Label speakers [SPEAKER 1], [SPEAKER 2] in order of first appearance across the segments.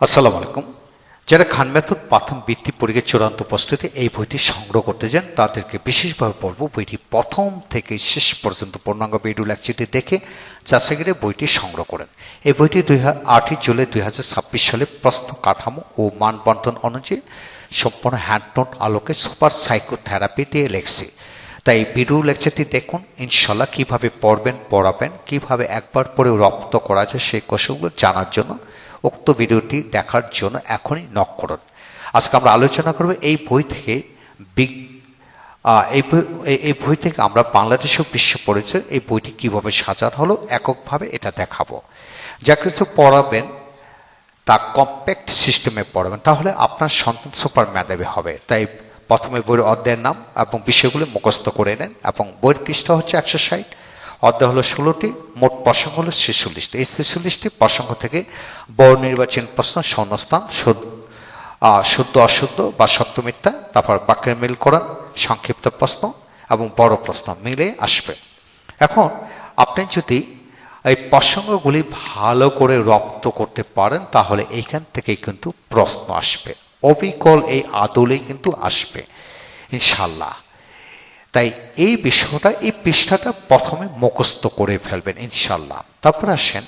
[SPEAKER 1] আসসালামু আলাইকুম। যারা খান মেথড প্রথম বৃত্তি পরীক্ষার চূড়ান্ত প্রস্তুতি এই বইটি সংগ্রহ করতে চান তাদেরকে বিশেষভাবে বলবো বইটি প্রথম থেকে শেষ পর্যন্ত পূর্ণাঙ্গ ভিডিও লেকচারটি দেখে যাচাই করে বইটি সংগ্রহ করেন। এই বইটি 8 জুলাই 2026 সালে প্রশ্ন কাঠামো ও মান বন্টন অনুযায়ী সম্পূর্ণ হ্যান্ডনোট আলোকে সুপার সাইকোথেরাপি দিয়ে লেখছি। তাই ভিডিও লেকচারটি দেখুন, ইনশাল্লাহ কিভাবে পড়বেন পড়াবেন, কিভাবে একবার পড়ে রপ্ত করা যায় সেই কৌশলগুলো জানার জন্য উক্ত ভিডিওটি দেখার জন্য এখনই নক করুন। আজকে আমরা আলোচনা করব এই বই থেকে এই বই থেকে আমরা বাংলাদেশের বিশ্ব পড়েছে এই বইটি কিভাবে সাজানো হলো এককভাবে এটা দেখাবো। যা কিছু পড়াবেন তা কম্প্যাক্ট সিস্টেমে পড়াবেন, তাহলে আপনার সন্তান সুপার মেধাবী হবে। তাই প্রথমে বইয়ের অধ্যায়ের নাম এবং বিষয়গুলো মুখস্থ করে নেন এবং বইয়ের পৃষ্ঠা হচ্ছে 160, অধ্যায় হলো 16টি, মোট প্রসঙ্গ হলো 46টি। এই 46টি প্রসঙ্গ থেকে বহু নির্বাচন প্রশ্ন, শূন্যস্থান, শুদ্ধ অশুদ্ধ বা সত্য মিথ্যা, তারপর বাক্যের মিলকরণ, সংক্ষিপ্ত প্রশ্ন এবং বড় প্রশ্ন মিলে আসবে। এখন আপনি যদি এই প্রসঙ্গগুলি ভালো করে রপ্ত করতে পারেন তাহলে এইখান থেকেই কিন্তু প্রশ্ন আসবে, অবিকল এই আদলেই কিন্তু আসবে ইনশাল্লাহ। তাই এই বিষয়টা, এই পৃষ্ঠাটা প্রথমে মুখস্থ করে ফেলবেন ইনশাল্লাহ। তারপর আসেন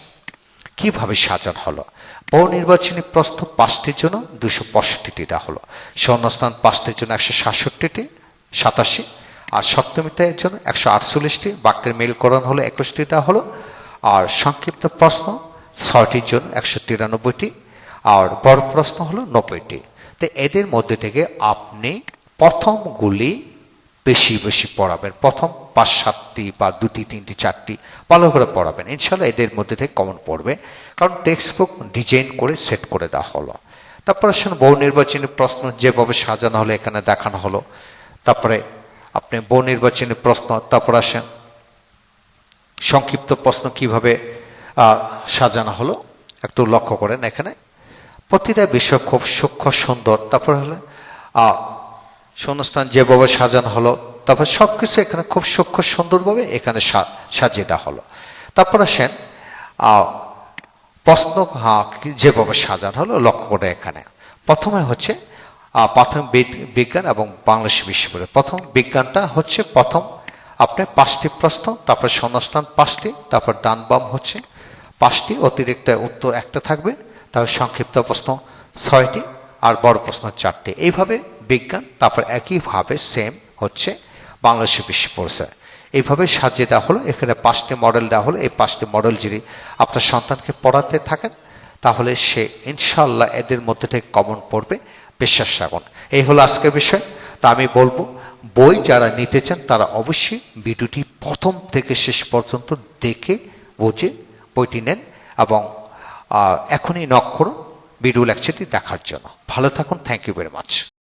[SPEAKER 1] কিভাবে সাজানো হলো। বহু নির্বাচনী প্রশ্ন 5টির জন্য 265টা হলো, শূন্যস্থান 5টির জন্য 167টি 87, আর সপ্তমিতায়ের জন্য 148টি, বাক্যের মিলকরণ হলো 21টা হলো, আর সংক্ষিপ্ত প্রশ্ন 6টির জন্য 193টি, আর বড় প্রশ্ন হলো 90টি। তো এদের মধ্যে থেকে আপনি প্রথমগুলি বেশি বেশি পড়াবেন, প্রথম 5-7টি বা 2টি 3টি 4টি ভালো করে পড়াবেন ইনশাল্লাহ। এদের মধ্যে থেকে কমন পড়বে, কারণ টেক্সট বুক ডিজাইন করে সেট করে দেওয়া হলো। তারপর আসেন বহু নির্বাচনী প্রশ্ন যেভাবে সাজানো হলো এখানে দেখানো হলো। তারপরে আপনি বহু নির্বাচনী প্রশ্ন, তারপর আসেন সংক্ষিপ্ত প্রশ্ন কিভাবে সাজানো হলো একটু লক্ষ্য করেন। এখানে প্রতিটা বিষয় খুব সূক্ষ্ম সুন্দর। তারপর হলো শূন্যস্থান যেভাবে সাজানো হলো, তারপর সবকিছু এখানে খুব সূক্ষ্ম সুন্দরভাবে এখানে সাজিয়ে দেওয়া হলো। তারপর আসেন প্রশ্ন যেভাবে সাজানো হলো লক্ষ্য করে। এখানে প্রথমে হচ্ছে প্রাথমিক বিজ্ঞান এবং বাংলাদেশ বিশ্ববিদ্যালয়। প্রথম বিজ্ঞানটা হচ্ছে প্রথম আপনি 5টি প্রশ্ন, তারপর শূন্যস্থান 5টি, তারপর ডান বাম হচ্ছে 5টি, অতিরিক্ত উত্তর একটা থাকবে, তারপর সংক্ষিপ্ত প্রশ্ন 6টি, আর বড় প্রশ্ন 4টি। এইভাবে বিজ্ঞান, তারপর একইভাবে সেম হচ্ছে বাংলাদেশ বিশ্ববিদ্যালয়। এইভাবে সাজিয়ে দেওয়া হলো। এখানে 5টি মডেল দেওয়া হলো। এই 5টি মডেল যদি আপনার সন্তানকে পড়াতে থাকেন তাহলে সে ইনশাল্লাহ এদের মধ্যে থেকে কমন পড়বে, বিশ্বাস রাখুন। এই হলো আজকের বিষয়। তা আমি বলবো বই যারা নিতে চান তারা অবশ্যই ভিডিওটি প্রথম থেকে শেষ পর্যন্ত দেখে বুঝে বইটি নেন এবং এখনই নক করুন ভিডিও লেকচারটি দেখার জন্য। ভালো থাকুন। Thank you very much.